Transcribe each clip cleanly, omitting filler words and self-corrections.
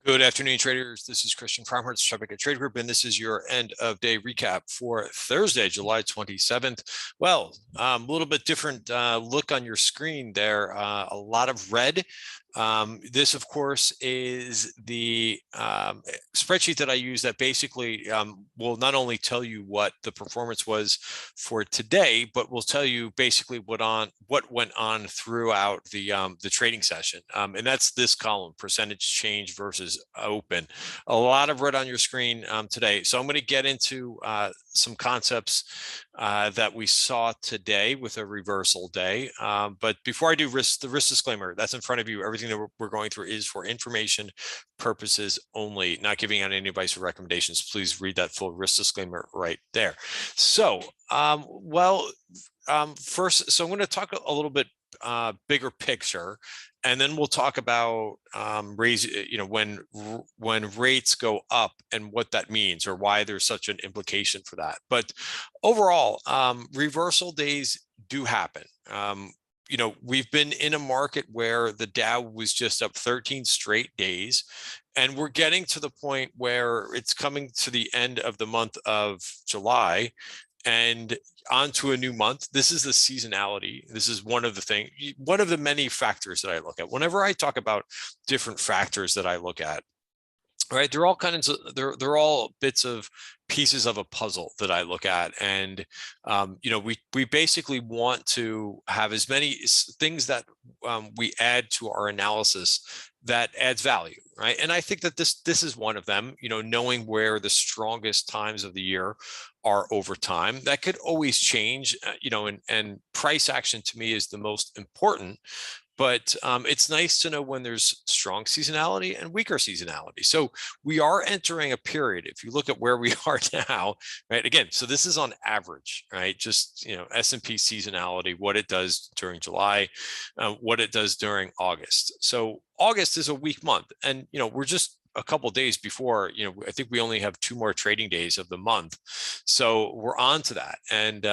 Good afternoon, traders. This is Christian Farmhart's Traffic Trade Group, and this is your end of day recap for Thursday, July 27th. Well, a little bit different look on your screen there. A lot of red. This, of course, is the spreadsheet that I use that basically will not only tell you what the performance was for today, but will tell you basically what went on throughout the trading session. And that's this column, percentage change versus open. A lot of red on your screen today. So I'm going to get into some concepts that we saw today with a reversal day. But before I do the risk disclaimer, that's in front of you. Everything that we're going through is for information purposes only, not giving out any advice or recommendations. Please read that full risk disclaimer right there. So, first, so I'm going to talk a little bit bigger picture, and then we'll talk about when rates go up and what that means or why there's such an implication for that. But overall, reversal days do happen. We've been in a market where the Dow was just up 13 straight days, and we're getting to the point where it's coming to the end of the month of July and onto a new month. This is the seasonality. This is one of the many factors that I look at. Whenever I talk about different factors that I look at, right, they're all they're all bits of pieces of a puzzle that I look at. And we basically want to have as many things that we add to our analysis that adds value, right? And I think that this is one of them. Knowing where the strongest times of the year are over time. That could always change, and price action to me is the most important. But it's nice to know when there's strong seasonality and weaker seasonality. So we are entering a period. If you look at where we are now, right? Again, so this is on average, right? Just S&P seasonality, what it does during July, what it does during August. So August is a weak month, and we're just a couple of days before. I think we only have 2 more trading days of the month, so we're on to that. And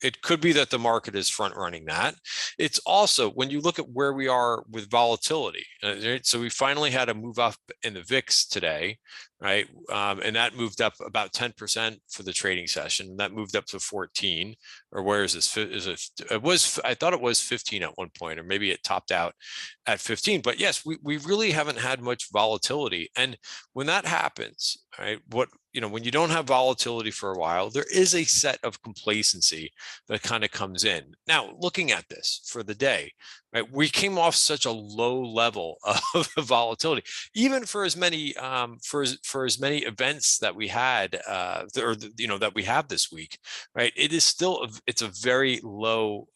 it could be that the market is front running that. It's also, when you look at where we are with volatility, right? So we finally had a move up in the VIX today, right? And that moved up about 10% for the trading session. That moved up to 14, or where is this? I thought it was 15 at one point, or maybe it topped out at 15. But yes, we really haven't had much volatility. And when that happens, right, when you don't have volatility for a while, there is a set of complacency that kind of comes in. Now, looking at this for the day, right, we came off such a low level of volatility, even for as many for as many events that we had that we have this week, right? It is still it's a very low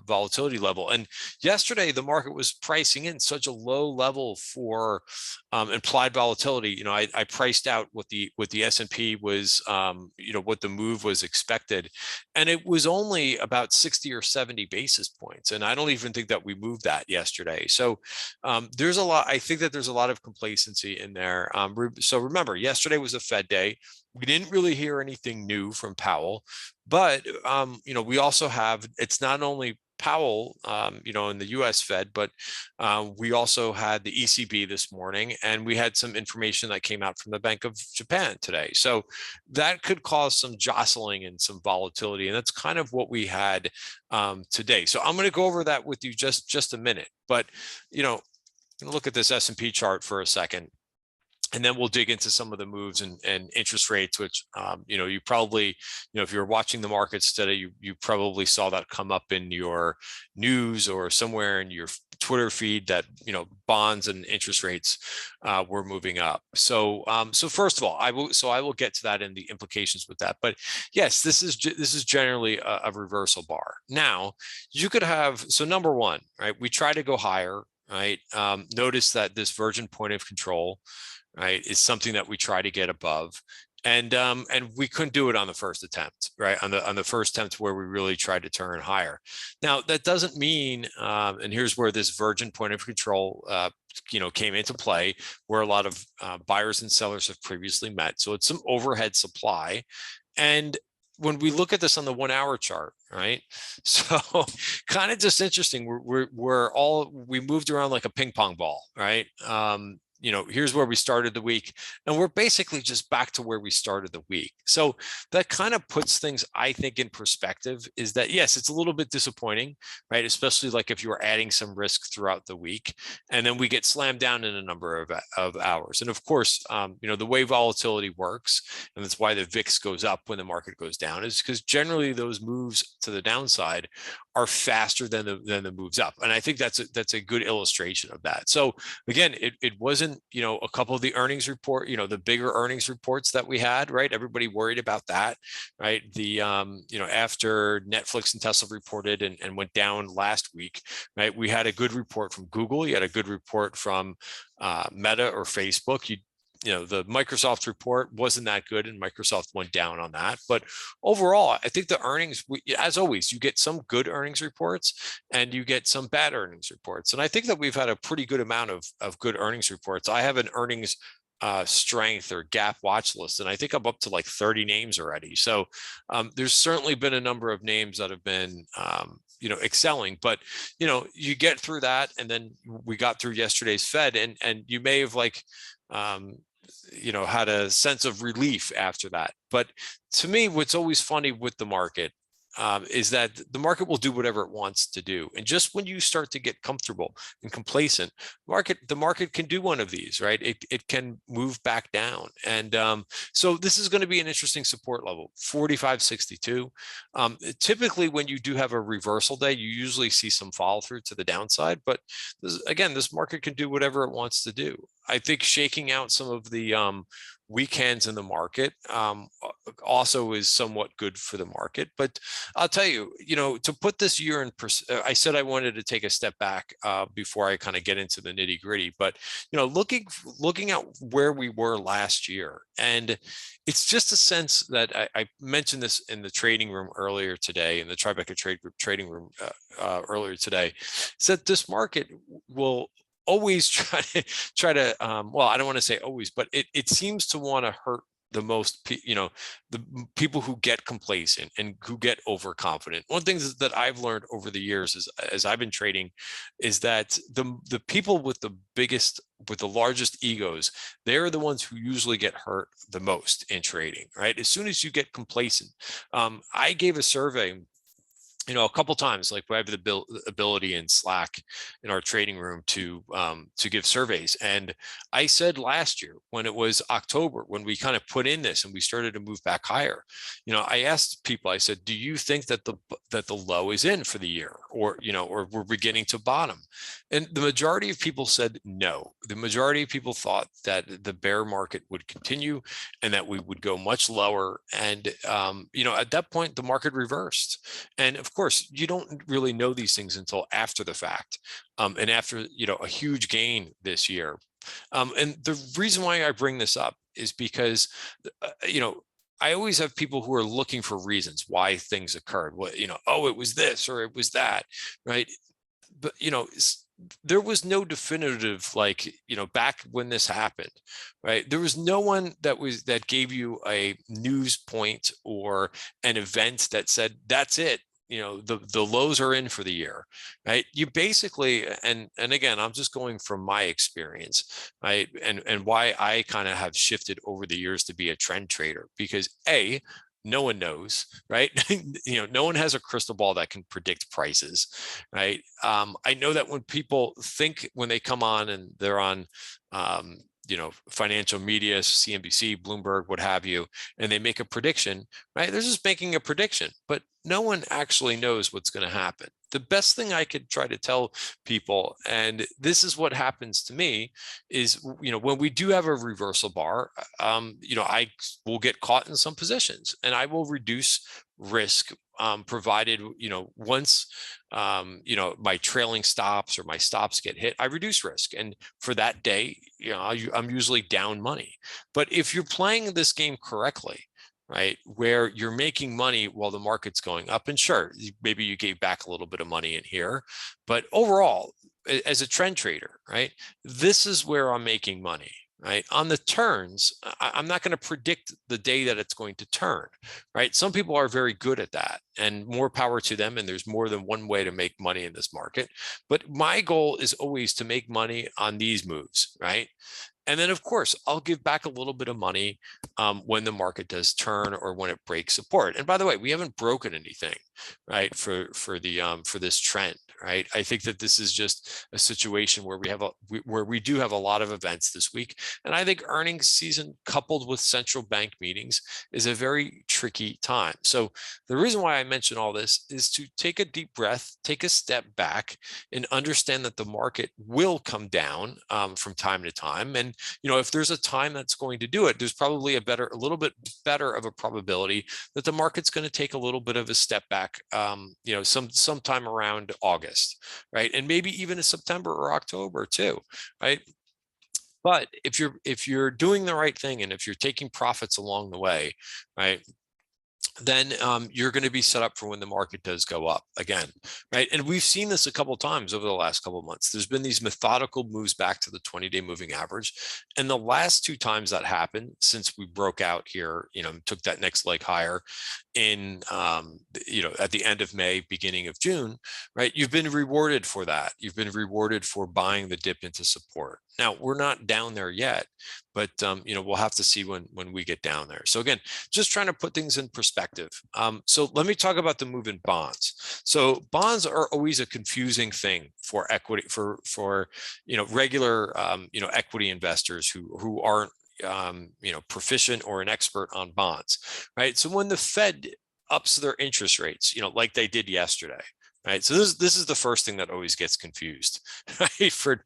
volatility level. And yesterday the market was pricing in such a low level for implied volatility. I priced out what the S&P was, what the move was expected, and it was only about 60 or 70 basis points. And I don't even think that we moved that yesterday. So there's a lot. I think that there's a lot of complacency in there. So remember, yesterday was a Fed day. We didn't really hear anything new from Powell, but we also have, it's not only Powell, in the U.S. Fed, but we also had the ECB this morning, and we had some information that came out from the Bank of Japan today. So that could cause some jostling and some volatility, and that's kind of what we had today. So I'm going to go over that with you just a minute, but look at this S&P chart for a second. And then we'll dig into some of the moves and interest rates, which, you probably, if you're watching the markets today, you probably saw that come up in your news or somewhere in your Twitter feed that, bonds and interest rates were moving up. So first of all, I will get to that and the implications with that. But yes, this is generally a reversal bar. Now, you could have, so number one, right, we try to go higher, right? Notice that this virgin point of control, right, is something that we try to get above, and we couldn't do it on the first attempt, right? On the first attempt where we really tried to turn higher. Now that doesn't mean, and here's where this virgin point of control, came into play, where a lot of buyers and sellers have previously met. So it's some overhead supply, and when we look at this on the 1 hour chart, right? So kind of just interesting. We moved around like a ping pong ball, right? here's where we started the week, and we're basically just back to where we started the week. So that kind of puts things, I think, in perspective, is that yes, it's a little bit disappointing, right? Especially like if you were adding some risk throughout the week, and then we get slammed down in a number of hours. And of course, the way volatility works, and that's why the VIX goes up when the market goes down, is because generally those moves to the downside are faster than the moves up. And I think that's a good illustration of that. So again, it wasn't, a couple of the earnings report, the bigger earnings reports that we had, right? Everybody worried about that, right? After Netflix and Tesla reported and went down last week, right? We had a good report from Google. You had a good report from Meta or Facebook. The Microsoft report wasn't that good, and Microsoft went down on that. But overall, I think the earnings, as always, you get some good earnings reports and you get some bad earnings reports. And I think that we've had a pretty good amount of good earnings reports. I have an earnings strength or gap watch list, and I think I'm up to like 30 names already. So there's certainly been a number of names that have been excelling, but you get through that, and then we got through yesterday's Fed, and you may have had a sense of relief after that. But to me, what's always funny with the market is that the market will do whatever it wants to do. And just when you start to get comfortable and complacent, the market can do one of these, right? It can move back down. And so this is going to be an interesting support level, 45.62. Typically, when you do have a reversal day, you usually see some follow through to the downside. But this market can do whatever it wants to do. I think shaking out some of the weekends in the market also is somewhat good for the market. But I'll tell you, to put this year in, I said I wanted to take a step back before I kind of get into the nitty gritty. But looking at where we were last year, and it's just a sense that I mentioned this in the trading room earlier today, in the Tribeca Trade Group trading room earlier today, is that this market will always try to well, I don't want to say always, but it seems to want to hurt the most, the people who get complacent and who get overconfident. One thing that I've learned over the years as I've been trading is that the people with the largest egos, they're the ones who usually get hurt the most in trading, right? As soon as you get complacent, I gave a survey a couple times, like we have the ability in Slack in our trading room to give surveys. And I said last year, when it was October, when we kind of put in this and we started to move back higher, I asked people, I said, do you think that the low is in for the year, or we're beginning to bottom? And the majority of people said no. The majority of people thought that the bear market would continue and that we would go much lower. And at that point, the market reversed. And of course, you don't really know these things until after the fact, and after a huge gain this year. And the reason why I bring this up is because I always have people who are looking for reasons why things occurred. Oh, it was this or it was that, right? But there was no definitive, back when this happened, right? There was no one that gave you a news point or an event that said that's it. The lows are in for the year, right? You basically, and again, I'm just going from my experience, right? And why I kind of have shifted over the years to be a trend trader, because no one knows, right? No one has a crystal ball that can predict prices, right? I know that when people think, when they come on and they're on, financial media, CNBC, Bloomberg, what have you, and they make a prediction, right? They're just making a prediction, but no one actually knows what's going to happen. The best thing I could try to tell people, and this is what happens to me, is, when we do have a reversal bar, I will get caught in some positions and I will reduce risk, provided, once, my trailing stops or my stops get hit, I reduce risk. And for that day, I'm usually down money. But if you're playing this game correctly, right, where you're making money while the market's going up, and sure, maybe you gave back a little bit of money in here, but overall, as a trend trader, right, this is where I'm making money, right? On the turns, I'm not going to predict the day that it's going to turn, right? Some people are very good at that, and more power to them. And there's more than one way to make money in this market. But my goal is always to make money on these moves, right? And then, of course, I'll give back a little bit of money when the market does turn or when it breaks support. And by the way, we haven't broken anything, right, for this trend, right? I think that this is just a situation where we do have a lot of events this week, and I think earnings season coupled with central bank meetings is a very tricky time. So the reason why I mention all this is to take a deep breath, take a step back, and understand that the market will come down from time to time. And if there's a time that's going to do it, there's probably a little bit better of a probability that the market's going to take a little bit of a step back, sometime around August, right? And maybe even in September or October too, right? But if you're doing the right thing and if you're taking profits along the way, right, then you're going to be set up for when the market does go up again, right? And we've seen this a couple of times over the last couple of months. There's been these methodical moves back to the 20-day moving average. And the last two times that happened since we broke out here, took that next leg higher in, at the end of May, beginning of June, right? You've been rewarded for that. You've been rewarded for buying the dip into support. Now, we're not down there yet, but we'll have to see when we get down there. So again, just trying to put things in perspective. So let me talk about the move in bonds. So bonds are always a confusing thing for equity, for regular equity investors who aren't proficient or an expert on bonds, right? So when the Fed ups their interest rates, like they did yesterday, right? So this is the first thing that always gets confused, right? For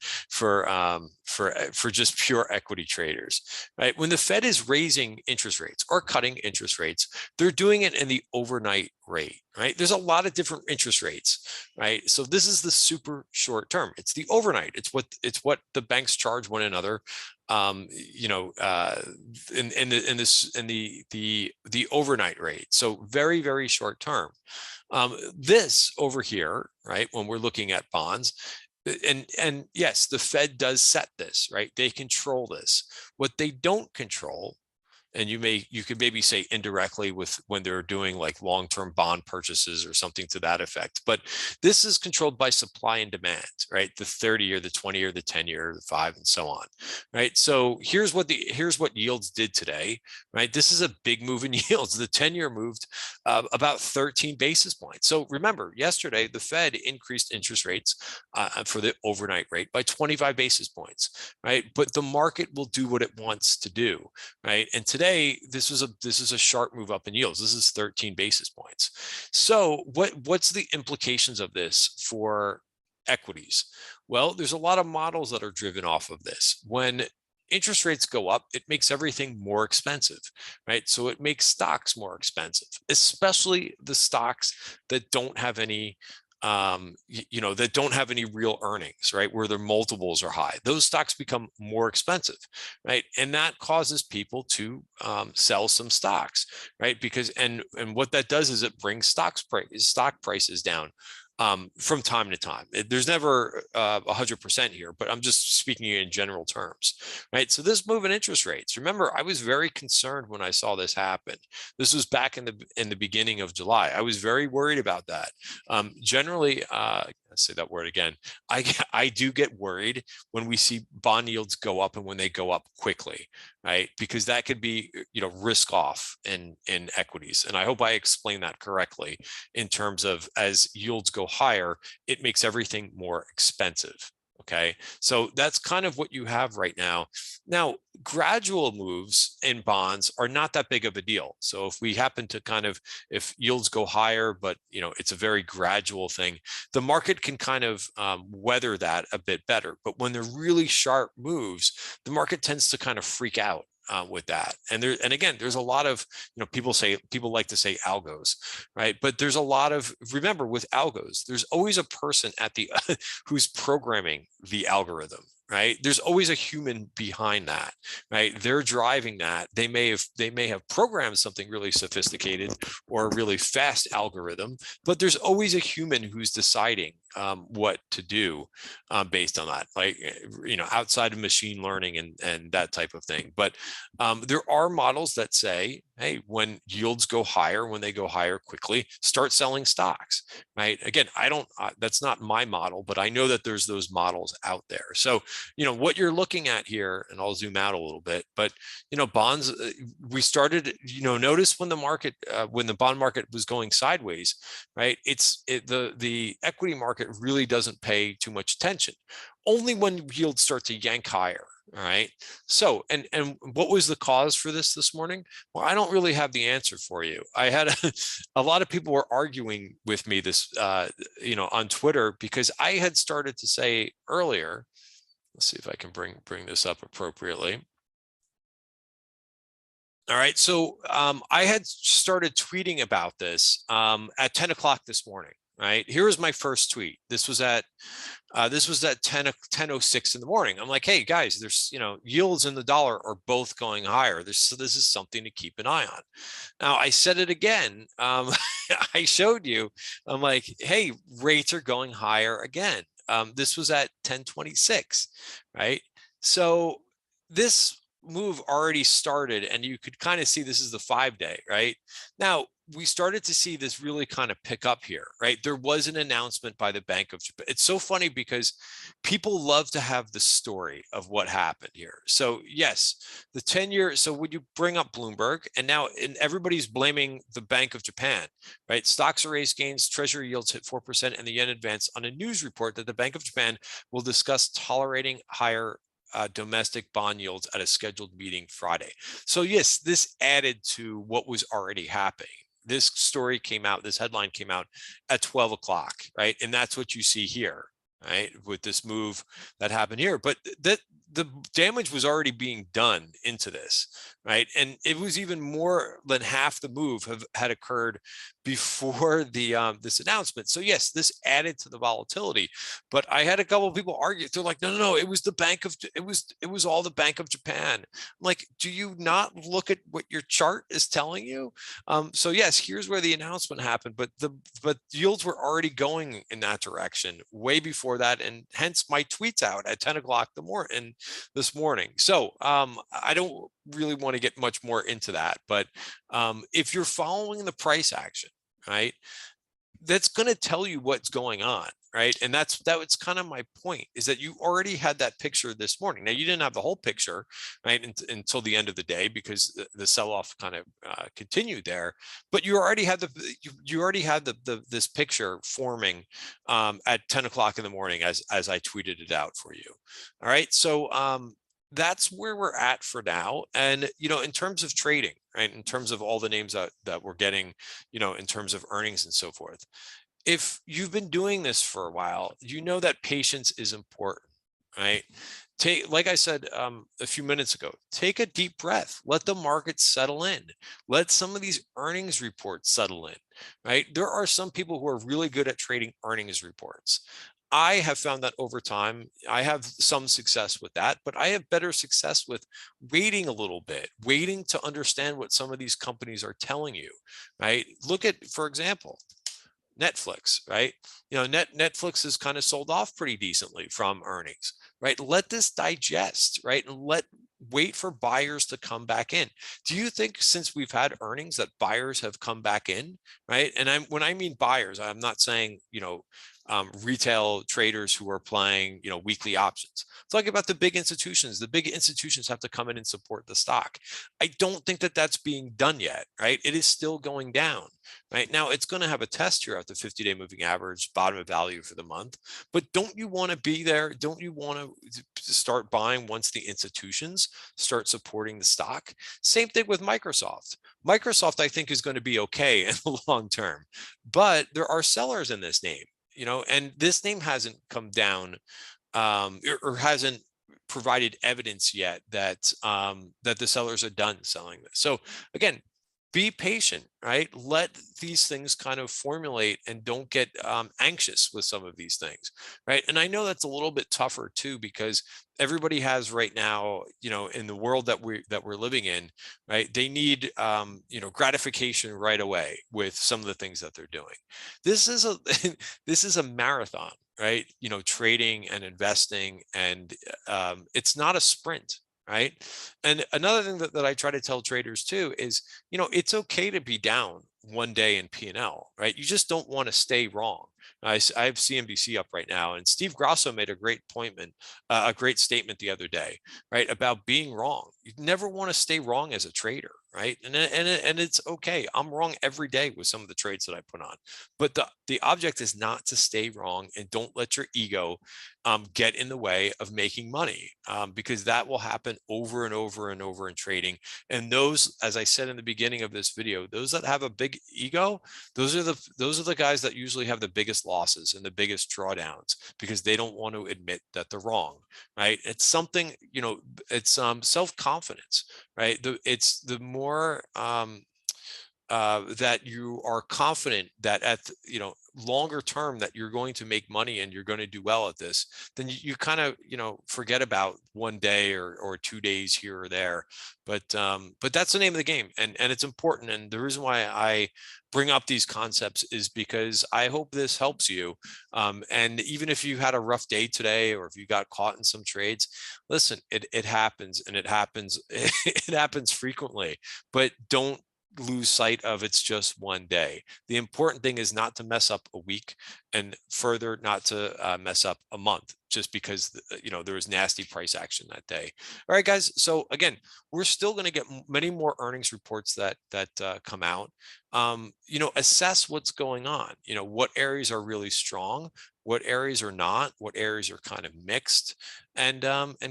just pure equity traders, right? When the Fed is raising interest rates or cutting interest rates, they're doing it in the overnight rate, right? There's a lot of different interest rates, right? So this is the super short term. It's the overnight. It's what the banks charge one another, in the overnight rate. So very, very short term. This over here, right, when we're looking at bonds, and yes, the Fed does set this, right? They control this. What they don't control, and you could maybe say indirectly with when they're doing like long-term bond purchases or something to that effect, but this is controlled by supply and demand, right? The 30 or the 20 or the 10-year, the 5, and so on, right? So here's what yields did today, right? This is a big move in yields. The 10-year moved about 13 basis points. So remember, yesterday the Fed increased interest rates for the overnight rate by 25 basis points, right? But the market will do what it wants to do, right? And today, this is a sharp move up in yields. This is 13 basis points. So what's the implications of this for equities? Well, there's a lot of models that are driven off of this. When interest rates go up, it makes everything more expensive, right? So it makes stocks more expensive, especially the stocks that don't have any that don't have any real earnings, right? Where their multiples are high. Those stocks become more expensive, right? And that causes people to sell some stocks, right? Because and what that does is it brings stock prices down from time to time. There's never 100% here, but I'm just speaking in general terms, right? So this move in interest rates, remember, I was very concerned when I saw this happen. This was back in the beginning of July. I was very worried about that. Generally, say that word again. I do get worried when we see bond yields go up and when they go up quickly, right? Because that could be, risk off in equities. And I hope I explained that correctly in terms of as yields go higher, it makes everything more expensive. Okay, so that's kind of what you have right now. Now, gradual moves in bonds are not that big of a deal. So if we happen to if yields go higher, but it's a very gradual thing, the market can kind of weather that a bit better. But when they're really sharp moves, the market tends to kind of freak out with that. And again, there's a lot of, people like to say algos, right? But there's a lot of, remember with algos, there's always a person at the, who's programming the algorithm, right? There's always a human behind that, right? They're driving that. They may have programmed something really sophisticated or a really fast algorithm, but there's always a human who's deciding what to do based on that, like, outside of machine learning and that type of thing. But there are models that say, hey, when yields go higher, when they go higher quickly, start selling stocks, right? Again, I don't, that's not my model, but I know that there's those models out there. So, what you're looking at here, and I'll zoom out a little bit, but, bonds, we started, notice when the market, when the bond market was going sideways, right? The equity market really doesn't pay too much attention, only when yields start to yank higher. All right. So, and what was the cause for this morning? Well, I don't really have the answer for you. I had a lot of people were arguing with me this, on Twitter, because I had started to say earlier. Let's see if I can bring this up appropriately. All right. So I had started tweeting about this at 10 o'clock this morning. Right. Here was my first tweet. This was at 10:06 in the morning. I'm like, hey guys, there's, yields in the dollar are both going higher. So this is something to keep an eye on. Now I said it again. I showed you, I'm like, hey, rates are going higher again. This was at 10:26, right? So this move already started, and you could kind of see this is the 5-day, right? Now, we started to see this really kind of pick up here, right? There was an announcement by the Bank of Japan. It's so funny because people love to have the story of what happened here. So yes, the 10-year, so when you bring up Bloomberg, and now everybody's blaming the Bank of Japan, right? Stocks erased gains, treasury yields hit 4%, and the yen advanced on a news report that the Bank of Japan will discuss tolerating higher domestic bond yields at a scheduled meeting Friday. So yes, this added to what was already happening. This story came out, this headline came out at 12 o'clock, right? And that's what you see here, right? With this move that happened here. But the damage was already being done into this, right? And it was even more than half the move had occurred before the this announcement. So yes, this added to the volatility. But I had a couple of people argue. They're like, no, it was the Bank of, it was all the Bank of Japan. I'm like, do you not look at what your chart is telling you? So yes, here's where the announcement happened, but yields were already going in that direction way before that, and hence my tweets out at 10 o'clock this morning. So I don't really want to get much more into that, but if you're following the price action, right, that's going to tell you what's going on, right? And that's kind of my point, is that you already had that picture this morning. Now, you didn't have the whole picture, right, until the end of the day, because the sell-off kind of continued there. But you already had this picture forming at 10 o'clock in the morning as I tweeted it out for you. All right, so that's where we're at for now. And in terms of trading, right, in terms of all the names that we're getting, in terms of earnings and so forth, if you've been doing this for a while, you know that patience is important, right? Like I said a few minutes ago, take a deep breath, let the market settle in, let some of these earnings reports settle in, right? There are some people who are really good at trading earnings reports. I have found that over time, I have some success with that, but I have better success with waiting a little bit, waiting to understand what some of these companies are telling you, right? Look at, for example, Netflix, right? Netflix is kind of sold off pretty decently from earnings, right? Let this digest, right? And wait for buyers to come back in. Do you think since we've had earnings that buyers have come back in, right? And when I mean buyers, I'm not saying, retail traders who are playing, weekly options. Talking about the big institutions. The big institutions have to come in and support the stock. I don't think that that's being done yet, right? It is still going down, right? Now it's going to have a test here at the 50-day moving average, bottom of value for the month. But don't you want to be there? Don't you want to start buying once the institutions start supporting the stock? Same thing with Microsoft. Microsoft, I think, is going to be okay in the long term, but there are sellers in this name. And this name hasn't come down or hasn't provided evidence yet that that the sellers are done selling this. So again, be patient, right? Let these things kind of formulate and don't get anxious with some of these things, right? And I know that's a little bit tougher too, because everybody has right now, in the world that we're living in, right? They need, gratification right away with some of the things that they're doing. This is a this is a marathon, right? Trading and investing, and it's not a sprint, right? And another thing that I try to tell traders too is, it's okay to be down one day in P&L, right? You just don't want to stay wrong. I have CNBC up right now, and Steve Grasso made a great statement the other day, right, about being wrong. You never want to stay wrong as a trader, right? And it's okay. I'm wrong every day with some of the trades that I put on, but the object is not to stay wrong, and don't let your ego get in the way of making money, because that will happen over and over and over in trading. And those, as I said in the beginning of this video, those that have a big ego, those are the guys that usually have the biggest losses and the biggest drawdowns, because they don't want to admit that they're wrong, right? It's something, it's self-confidence, right? It's the more that you are confident that longer term, that you're going to make money and you're going to do well at this, then you kind of forget about one day or 2 days here or there. But that's the name of the game, and it's important. And the reason why I bring up these concepts is because I hope this helps you. And even if you had a rough day today, or if you got caught in some trades, listen, it happens, and it happens it happens frequently. But don't lose sight of it's just one day. The important thing is not to mess up a week, and further not to mess up a month, just because there was nasty price action that day. All right, guys. So again, we're still going to get many more earnings reports that come out. Assess what's going on. What areas are really strong, what areas are not, what areas are kind of mixed, and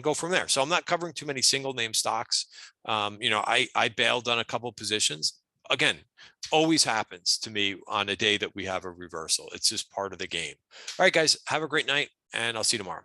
go from there. So I'm not covering too many single name stocks. I bailed on a couple positions. Again, always happens to me on a day that we have a reversal. It's just part of the game. All right, guys, have a great night, and I'll see you tomorrow.